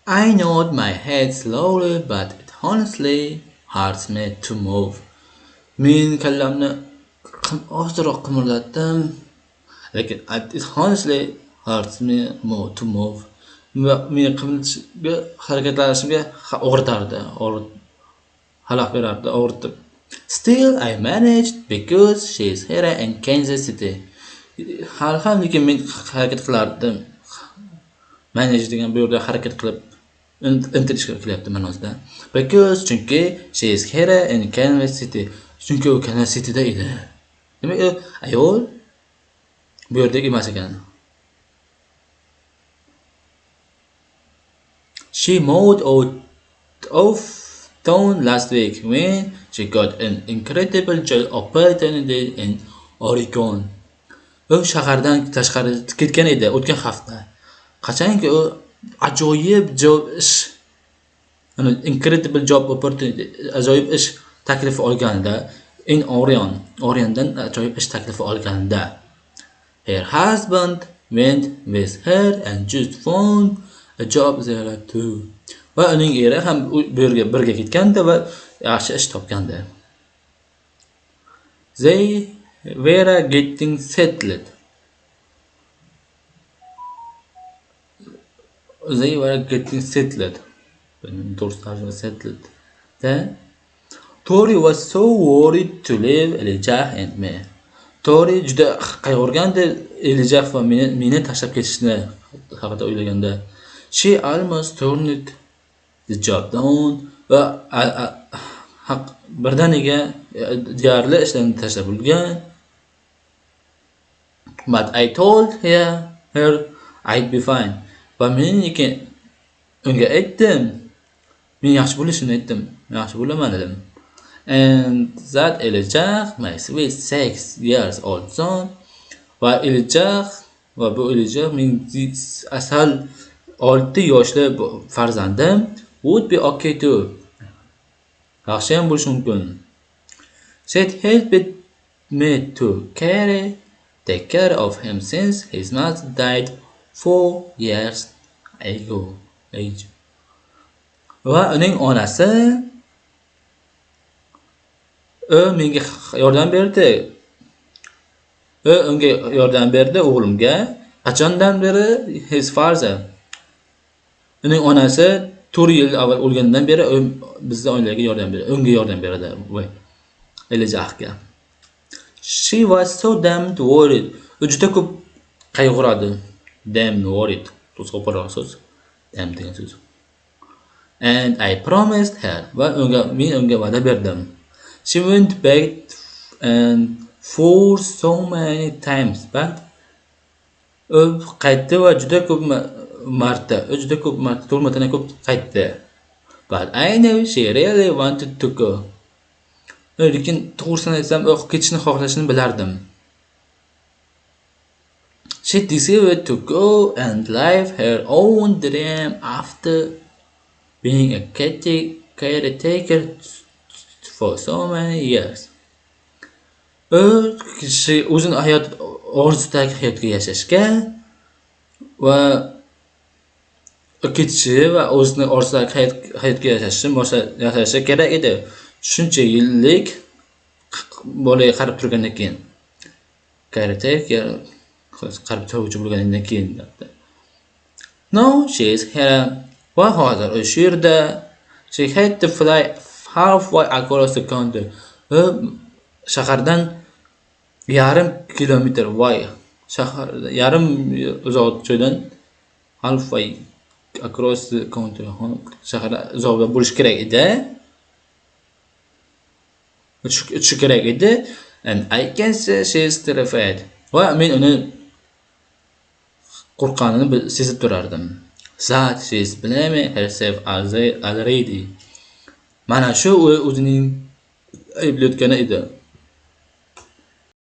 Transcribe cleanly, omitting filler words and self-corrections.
I nod my head slowly, but it honestly hurts me to move. Men kallamni ozroq qimirlatdim, lekin it honestly hurts me more to move. Va meni qimirlatishga, harakatlanishimga og'ritardi, xalaqit berardi, og'ritib. Still, I managed because she's here in Kansas City. Hali ham lekin men harakat qilardim. Manage degan bu yerda harakat qilib intilishga qilyapti ma'nosida. Because chunki she is here in Kansas City. Chunki u Kansas Cityda edi. Demak, ayol bu yerda emas ekan. She moved out of town last week when she got an incredible job opportunity in Oregon. U shahardan tashqari ketgan edi o'tgan hafta. Qachonki u ajoyib job ish, incredible job opportunity, ajoyib ish taklifi olganida in Oriondan ajoyib ish taklifi olganida her husband went with her and just found a job there too. Va uning eri ham bu yerga birga ketganda va yaxshi ish topganda. They were getting settled. They were getting settled. Settled. Then Tori was so worried to leave Elijah and me. Tori juda qayg'urgandi Elijah va meni tashlab ketishni haqida o'ylaganda. She almost turned the job down va birdaniga deyarli ishlarni tashlab bo'lgan. But I told her I'd be fine. Va men lekin unga aytdim. Men yaxshi bo'lishini aytdim. Yaxshi bo'laman dedim. And that Elijah, my sweet 6 years old son, va bu Elijah men asal 6 yoshli farzandim would be okay too. Yaxshi ham bo'lishi mumkin. Said helped me to take care of him since his mother died 4 years ago. Va uning onasi menga yordam berdi. Unga yordam berdi o'g'limga. Qachondan beri his father. Uning onasi 4 yil avval o'lgandan beri bizning oilaga yordam berdi. Unga yordam berdi. Voy. Elijahga. She was so damned worried. U juda ko'p qayg'uradi. Damn worried. To'sqo'poroq so'z. Damn degan so'z. And I promised her. Va men unga va'da berdim. She went back and for so many times, but qaytdi va juda ko'p marta to'lmatana ko'p qaytdi. But I knew she really wanted to go. Lekin to'g'risini aytsam, u ketishni xohlashini bilardim. She decided to go and live her own dream after being a caretaker for so many years. Kishi o'zini orzudagi hayotga yashashga va ketishi va o'zini orzudagi hayotga yashashi kerak edi. Shuncha yillik bolaga qarab turgandan keyin, caretaker qarab turuvchi bo'lgandan keyin debdi. Now she is here. Va hozir u yerda. She had to fly halfway across the country. Shahardan yarim kilometr yarim uzoq joydan halfway across the country shahar uzoqda bo'lish kerak edi. Uchishi kerak edi. And I can say she is terrified. Va men uni qo'rqqanini sezib turardim. That she is blaming herself already. Mana shu o'zining ayblayotgani edi.